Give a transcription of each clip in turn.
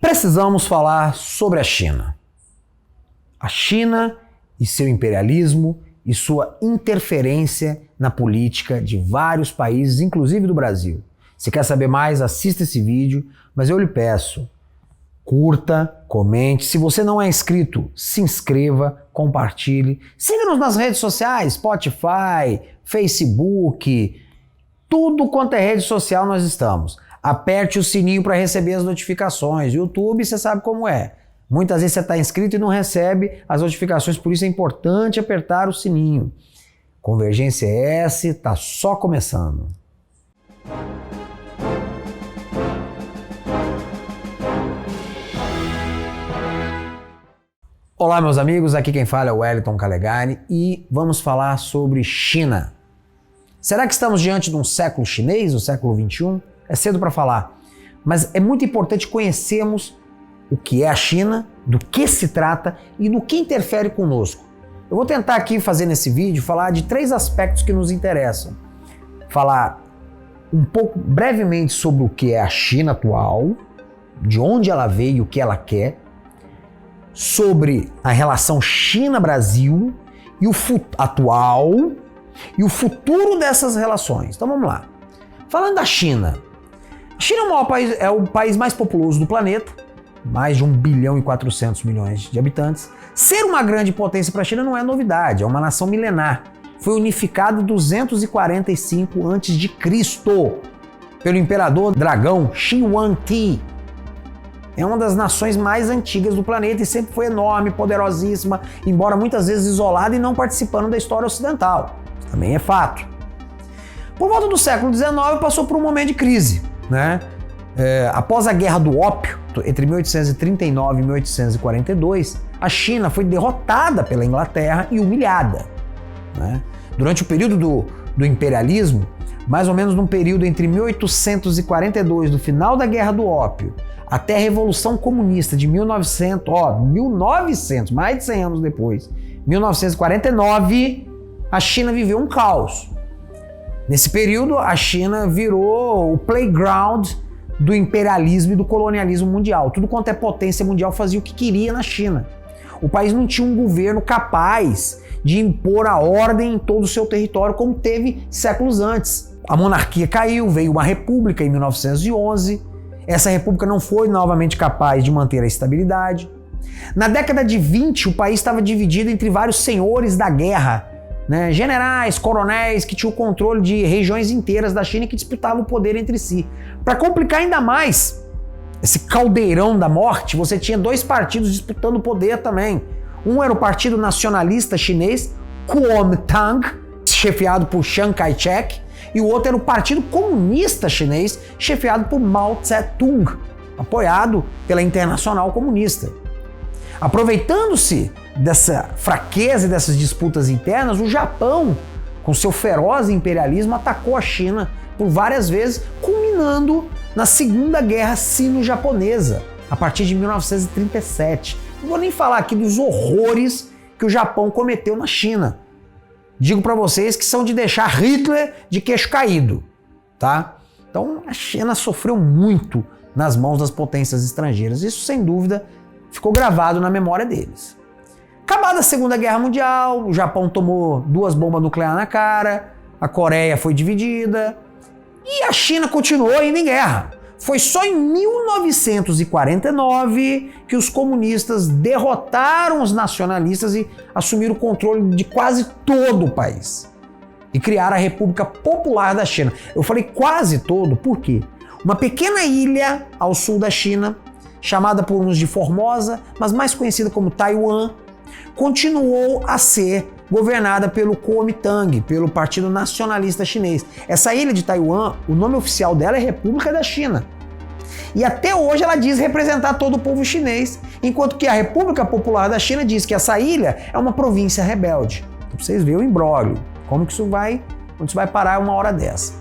Precisamos falar sobre a China. A China e seu imperialismo e sua interferência na política de vários países, inclusive do Brasil. Se quer saber mais, assista esse vídeo, mas eu lhe peço, curta, comente. Se você não é inscrito, se inscreva, compartilhe. Siga-nos nas redes sociais, Spotify, Facebook, tudo quanto é rede social nós estamos. Aperte o sininho para receber as notificações. YouTube, você sabe como é. Muitas vezes você está inscrito e não recebe as notificações, por isso é importante apertar o sininho. Convergência S está só começando. Olá, meus amigos, aqui quem fala é o Wellington Calegari e vamos falar sobre China. Será que estamos diante de um século chinês, o século XXI? É cedo para falar, mas é muito importante conhecermos o que é a China, do que se trata e do que interfere conosco. Eu vou tentar aqui fazer nesse vídeo falar de 3 aspectos que nos interessam. Falar um pouco brevemente sobre o que é a China atual, de onde ela veio e o que ela quer, sobre a relação China-Brasil e o atual e o futuro dessas relações. Então vamos lá. Falando da China. A China é o país mais populoso do planeta, mais de 1 bilhão e 400 milhões de habitantes. Ser uma grande potência para a China não é novidade, é uma nação milenar. Foi unificada em 245 a.C. pelo imperador dragão Shi Huangdi. É uma das nações mais antigas do planeta e sempre foi enorme, poderosíssima, embora muitas vezes isolada e não participando da história ocidental. Isso também é fato. Por volta do século XIX passou por um momento de crise, né? Após a Guerra do Ópio, entre 1839 e 1842, a China foi derrotada pela Inglaterra e humilhada, né? Durante o período do imperialismo, mais ou menos num período entre 1842, do final da Guerra do Ópio, até a Revolução Comunista de 1900, mais de 100 anos depois, 1949, a China viveu um caos. Nesse período, a China virou o playground do imperialismo e do colonialismo mundial. Tudo quanto é potência mundial fazia o que queria na China. O país não tinha um governo capaz de impor a ordem em todo o seu território, como teve séculos antes. A monarquia caiu, veio uma república em 1911. Essa república não foi novamente capaz de manter a estabilidade. Na década de 20, o país estava dividido entre vários senhores da guerra, né? Generais, coronéis que tinham o controle de regiões inteiras da China e que disputavam o poder entre si. Para complicar ainda mais esse caldeirão da morte, você tinha 2 partidos disputando o poder também. Um era o Partido Nacionalista Chinês, Kuomintang, chefiado por Chiang Kai-shek, e o outro era o Partido Comunista Chinês, chefiado por Mao Tse-tung, apoiado pela Internacional Comunista. Aproveitando-se dessa fraqueza e dessas disputas internas, o Japão, com seu feroz imperialismo, atacou a China por várias vezes, culminando na Segunda Guerra Sino-Japonesa, a partir de 1937. Não vou nem falar aqui dos horrores que o Japão cometeu na China. Digo para vocês que são de deixar Hitler de queixo caído, tá? Então a China sofreu muito nas mãos das potências estrangeiras. Isso, sem dúvida, ficou gravado na memória deles. Acabada a Segunda Guerra Mundial, o Japão tomou 2 bombas nucleares na cara, a Coreia foi dividida e a China continuou indo em guerra. Foi só em 1949 que os comunistas derrotaram os nacionalistas e assumiram o controle de quase todo o país. E criaram a República Popular da China. Eu falei quase todo, por quê? Uma pequena ilha ao sul da China, chamada por uns de Formosa, mas mais conhecida como Taiwan, continuou a ser governada pelo Kuomintang, pelo Partido Nacionalista Chinês. Essa ilha de Taiwan, o nome oficial dela é República da China. E até hoje ela diz representar todo o povo chinês, enquanto que a República Popular da China diz que essa ilha é uma província rebelde. Então, pra vocês verem o imbróglio, como que isso vai parar uma hora dessa.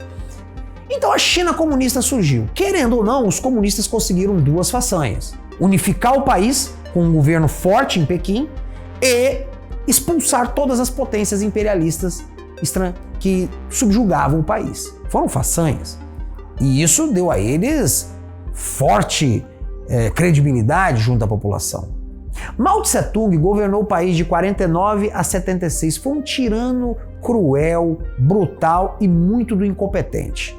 Então a China comunista surgiu. Querendo ou não, os comunistas conseguiram 2 façanhas: unificar o país com um governo forte em Pequim e expulsar todas as potências imperialistas que subjugavam o país. Foram façanhas. E isso deu a eles forte credibilidade junto à população. Mao Tse-tung governou o país de 49 a 76. Foi um tirano cruel, brutal e muito do incompetente.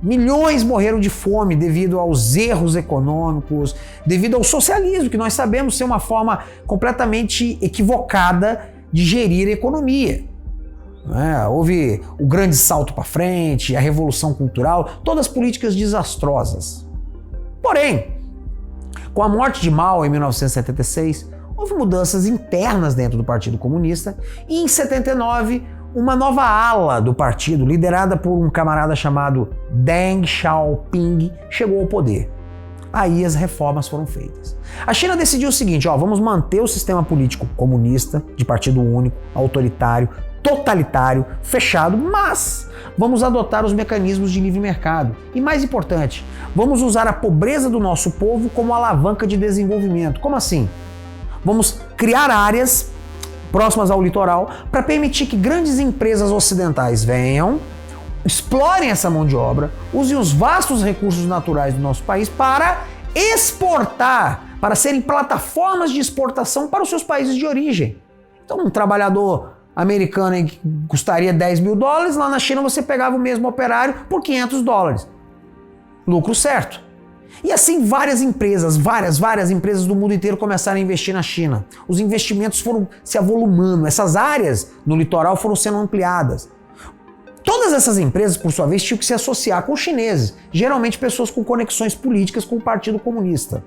Milhões morreram de fome devido aos erros econômicos, devido ao socialismo, que nós sabemos ser uma forma completamente equivocada de gerir a economia. Houve o grande salto para frente, a revolução cultural, todas políticas desastrosas. Porém, com a morte de Mao em 1976, houve mudanças internas dentro do Partido Comunista e em 79, uma nova ala do partido, liderada por um camarada chamado Deng Xiaoping, chegou ao poder. Aí as reformas foram feitas. A China decidiu o seguinte, vamos manter o sistema político comunista, de partido único, autoritário, totalitário, fechado, mas vamos adotar os mecanismos de livre mercado. E mais importante, vamos usar a pobreza do nosso povo como alavanca de desenvolvimento. Como assim? Vamos criar áreas próximas ao litoral para permitir que grandes empresas ocidentais venham, explorem essa mão de obra, usem os vastos recursos naturais do nosso país para exportar, para serem plataformas de exportação para os seus países de origem. Então, um trabalhador americano que custaria $10.000, lá na China você pegava o mesmo operário por $500. Lucro certo. E assim várias empresas do mundo inteiro começaram a investir na China. Os investimentos foram se avolumando, essas áreas no litoral foram sendo ampliadas. Todas essas empresas, por sua vez, tinham que se associar com os chineses, geralmente pessoas com conexões políticas com o Partido Comunista.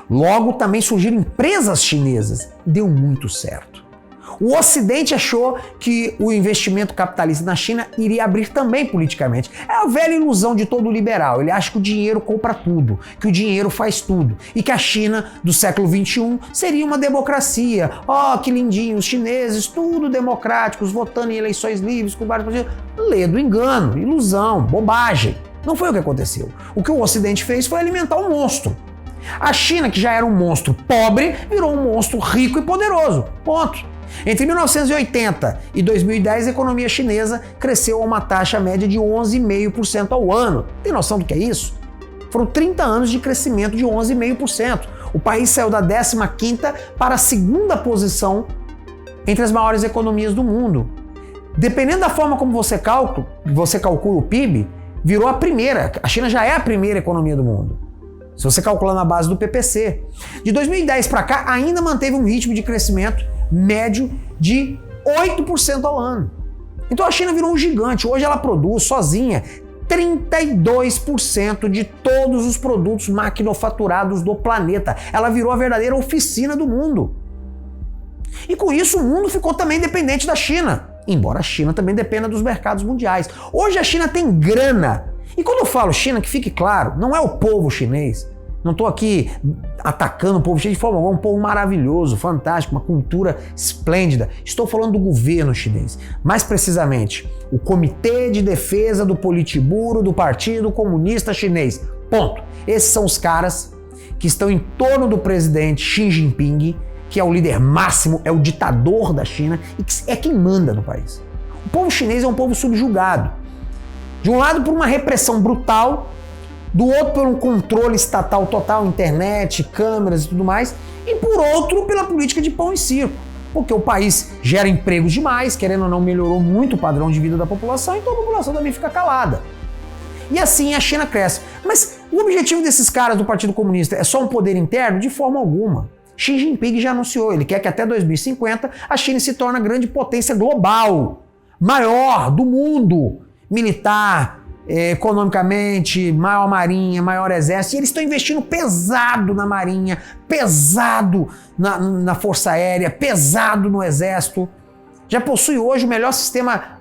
Logo, também surgiram empresas chinesas. Deu muito certo. O Ocidente achou que o investimento capitalista na China iria abrir também politicamente. É a velha ilusão de todo liberal. Ele acha que o dinheiro compra tudo, que o dinheiro faz tudo e que a China do século XXI seria uma democracia. Que lindinho, os chineses, tudo democráticos, votando em eleições livres, com vários partidos. Ledo engano, ilusão, bobagem. Não foi o que aconteceu. O que o Ocidente fez foi alimentar um monstro. A China, que já era um monstro pobre, virou um monstro rico e poderoso. Ponto. Entre 1980 e 2010, a economia chinesa cresceu a uma taxa média de 11,5% ao ano. Tem noção do que é isso? Foram 30 anos de crescimento de 11,5%. O país saiu da 15ª para a 2ª posição entre as maiores economias do mundo. Dependendo da forma como você calcula o PIB, virou a primeira. A China já é a primeira economia do mundo, se você calcular na base do PPC. De 2010 para cá, ainda manteve um ritmo de crescimento médio de 8% ao ano. Então a China virou um gigante. Hoje ela produz sozinha 32% de todos os produtos maquinofaturados do planeta. Ela virou a verdadeira oficina do mundo. E com isso o mundo ficou também dependente da China, embora a China também dependa dos mercados mundiais. Hoje a China tem grana. E quando eu falo China, que fique claro, não é o povo chinês. Não estou aqui atacando o povo chinês de forma alguma, um povo maravilhoso, fantástico, uma cultura esplêndida. Estou falando do governo chinês. Mais precisamente, o Comitê de Defesa do Politburo do Partido Comunista Chinês. Ponto. Esses são os caras que estão em torno do presidente Xi Jinping, que é o líder máximo, é o ditador da China e que é quem manda no país. O povo chinês é um povo subjugado. De um lado, por uma repressão brutal, do outro, por um controle estatal total, internet, câmeras e tudo mais, e por outro, pela política de pão e circo, porque o país gera empregos demais, querendo ou não, melhorou muito o padrão de vida da população, então a população também fica calada. E assim a China cresce. Mas o objetivo desses caras do Partido Comunista é só um poder interno? De forma alguma. Xi Jinping já anunciou, ele quer que até 2050 a China se torne a grande potência global, maior do mundo, militar, economicamente, maior marinha, maior exército, e eles estão investindo pesado na marinha, pesado na força aérea, pesado no exército. Já possui hoje o melhor sistema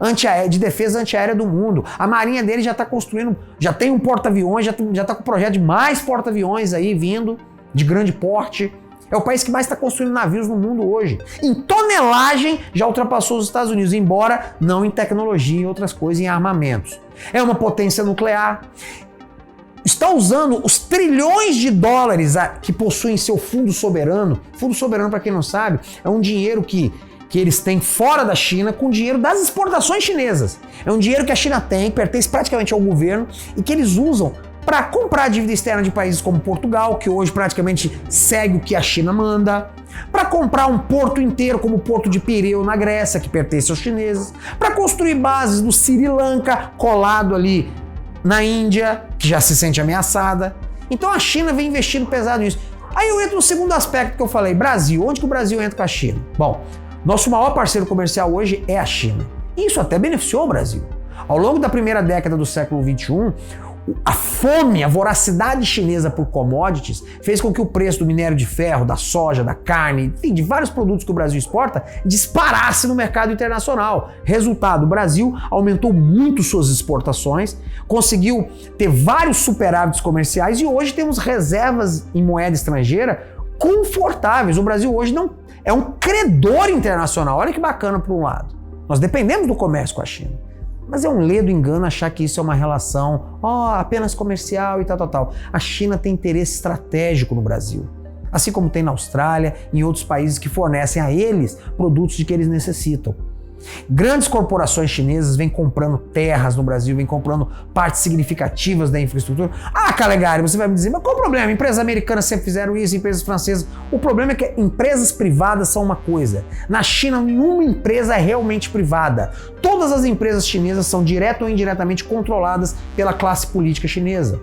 de defesa antiaérea do mundo. A marinha dele já está construindo, já tem um porta-aviões, já está com o projeto de mais porta-aviões aí vindo, de grande porte. É o país que mais está construindo navios no mundo hoje. Em tonelagem, já ultrapassou os Estados Unidos, embora não em tecnologia e outras coisas, em armamentos. É uma potência nuclear. Está usando os trilhões de dólares que possuem seu fundo soberano. Fundo soberano, para quem não sabe, é um dinheiro que eles têm fora da China com dinheiro das exportações chinesas. É um dinheiro que a China tem, pertence praticamente ao governo e que eles usam para comprar dívida externa de países como Portugal, que hoje praticamente segue o que a China manda, para comprar um porto inteiro como o Porto de Pireu na Grécia, que pertence aos chineses, para construir bases no Sri Lanka, colado ali na Índia, que já se sente ameaçada. Então a China vem investindo pesado nisso. Aí eu entro no segundo aspecto que eu falei, Brasil. Onde que o Brasil entra com a China? Bom, nosso maior parceiro comercial hoje é a China. E isso até beneficiou o Brasil. Ao longo da primeira década do século XXI, a fome, a voracidade chinesa por commodities fez com que o preço do minério de ferro, da soja, da carne, enfim, de vários produtos que o Brasil exporta, disparasse no mercado internacional. Resultado, o Brasil aumentou muito suas exportações, conseguiu ter vários superávites comerciais e hoje temos reservas em moeda estrangeira confortáveis. O Brasil hoje não é um credor internacional. Olha que bacana por um lado. Nós dependemos do comércio com a China. Mas é um ledo engano achar que isso é uma relação apenas comercial e tal. A China tem interesse estratégico no Brasil, assim como tem na Austrália e em outros países que fornecem a eles produtos de que eles necessitam. Grandes corporações chinesas vêm comprando terras no Brasil, vêm comprando partes significativas da infraestrutura. Calegari, você vai me dizer, mas qual o problema? Empresas americanas sempre fizeram isso, empresas francesas. O problema é que empresas privadas são uma coisa. Na China, nenhuma empresa é realmente privada. Todas as empresas chinesas são direta ou indiretamente controladas pela classe política chinesa.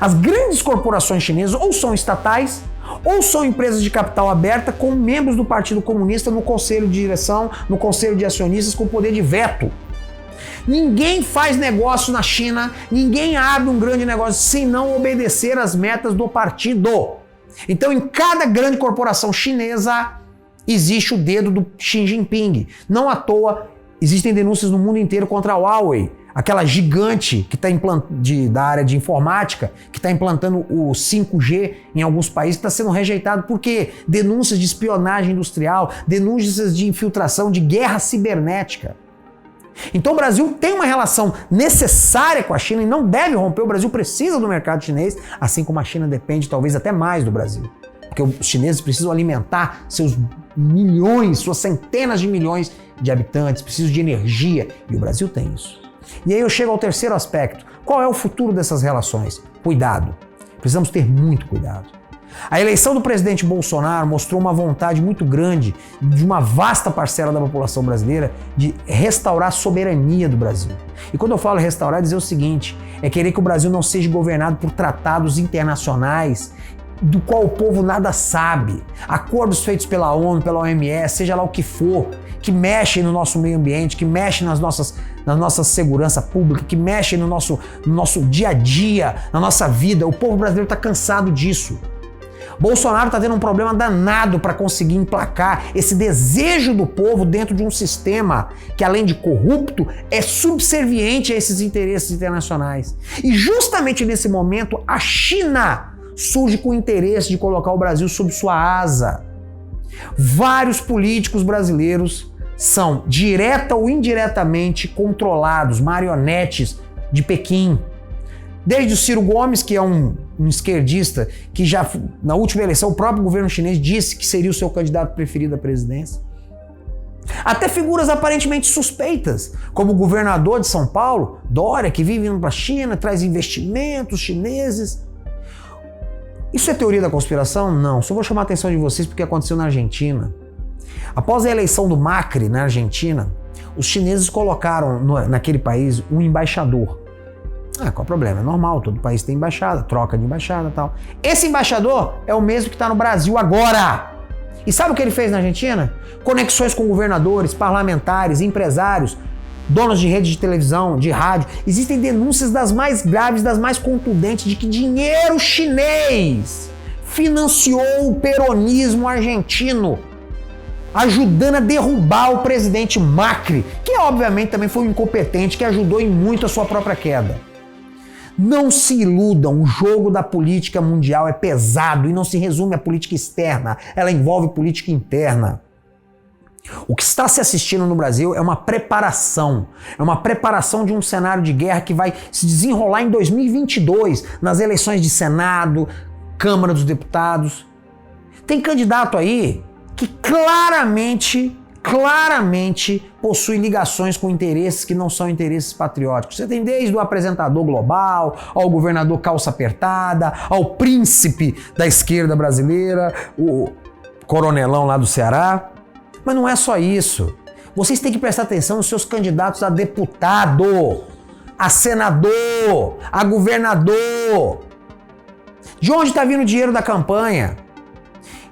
As grandes corporações chinesas ou são estatais ou são empresas de capital aberta com membros do Partido Comunista no conselho de direção, no conselho de acionistas com poder de veto. Ninguém faz negócio na China, ninguém abre um grande negócio sem não obedecer às metas do partido. Então, em cada grande corporação chinesa existe o dedo do Xi Jinping. Não à toa existem denúncias no mundo inteiro contra a Huawei, aquela gigante que está da área de informática, que está implantando o 5G em alguns países, está sendo rejeitado porque denúncias de espionagem industrial, denúncias de infiltração, de guerra cibernética. Então o Brasil tem uma relação necessária com a China e não deve romper. O Brasil precisa do mercado chinês, assim como a China depende talvez até mais do Brasil. Porque os chineses precisam alimentar seus milhões, suas centenas de milhões de habitantes, precisam de energia e o Brasil tem isso. E aí eu chego ao terceiro aspecto. Qual é o futuro dessas relações? Cuidado. Precisamos ter muito cuidado. A eleição do presidente Bolsonaro mostrou uma vontade muito grande de uma vasta parcela da população brasileira de restaurar a soberania do Brasil. E quando eu falo restaurar, é dizer o seguinte, é querer que o Brasil não seja governado por tratados internacionais do qual o povo nada sabe, acordos feitos pela ONU, pela OMS, seja lá o que for, que mexem no nosso meio ambiente, que mexem na nossa segurança pública, que mexem no nosso dia a dia, na nossa vida. O povo brasileiro está cansado disso. Bolsonaro está tendo um problema danado para conseguir emplacar esse desejo do povo dentro de um sistema que, além de corrupto, é subserviente a esses interesses internacionais. E justamente nesse momento, a China surge com o interesse de colocar o Brasil sob sua asa. Vários políticos brasileiros são direta ou indiretamente controlados, marionetes de Pequim. Desde o Ciro Gomes, que é um esquerdista, que já na última eleição o próprio governo chinês disse que seria o seu candidato preferido à presidência. Até figuras aparentemente suspeitas, como o governador de São Paulo, Dória, que vive indo para a China, traz investimentos chineses. Isso é teoria da conspiração? Não. Só vou chamar a atenção de vocês porque aconteceu na Argentina. Após a eleição do Macri na Argentina, os chineses colocaram naquele país um embaixador. Qual o problema? É normal, todo país tem embaixada, troca de embaixada e tal. Esse embaixador é o mesmo que está no Brasil agora. E sabe o que ele fez na Argentina? Conexões com governadores, parlamentares, empresários, donos de rede de televisão, de rádio. Existem denúncias das mais graves, das mais contundentes, de que dinheiro chinês financiou o peronismo argentino, ajudando a derrubar o presidente Macri, que obviamente também foi um incompetente, que ajudou em muito a sua própria queda. Não se iludam, o jogo da política mundial é pesado e não se resume à política externa, ela envolve política interna. O que está se assistindo no Brasil é uma preparação de um cenário de guerra que vai se desenrolar em 2022, nas eleições de Senado, Câmara dos Deputados. Tem candidato aí que claramente claramente possui ligações com interesses que não são interesses patrióticos. Você tem desde o apresentador global, ao governador calça apertada, ao príncipe da esquerda brasileira, o coronelão lá do Ceará. Mas não é só isso. Vocês têm que prestar atenção nos seus candidatos a deputado, a senador, a governador. De onde está vindo o dinheiro da campanha?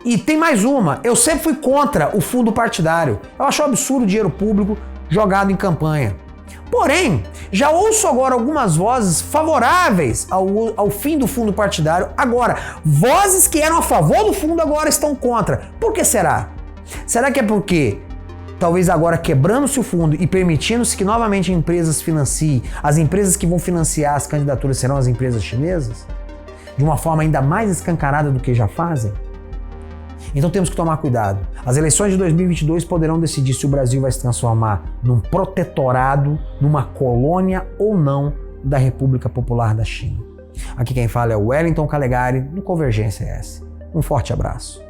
E tem mais uma, eu sempre fui contra o fundo partidário. Eu acho um absurdo o dinheiro público jogado em campanha. Porém, já ouço agora algumas vozes favoráveis ao fim do fundo partidário. Agora, vozes que eram a favor do fundo agora estão contra. Por que será? Será que é porque talvez agora quebrando-se o fundo e permitindo-se que novamente empresas financiem, as empresas que vão financiar as candidaturas serão as empresas chinesas? De uma forma ainda mais escancarada do que já fazem? Então temos que tomar cuidado. As eleições de 2022 poderão decidir se o Brasil vai se transformar num protetorado, numa colônia ou não da República Popular da China. Aqui quem fala é o Wellington Calegari, do Convergência S. Um forte abraço.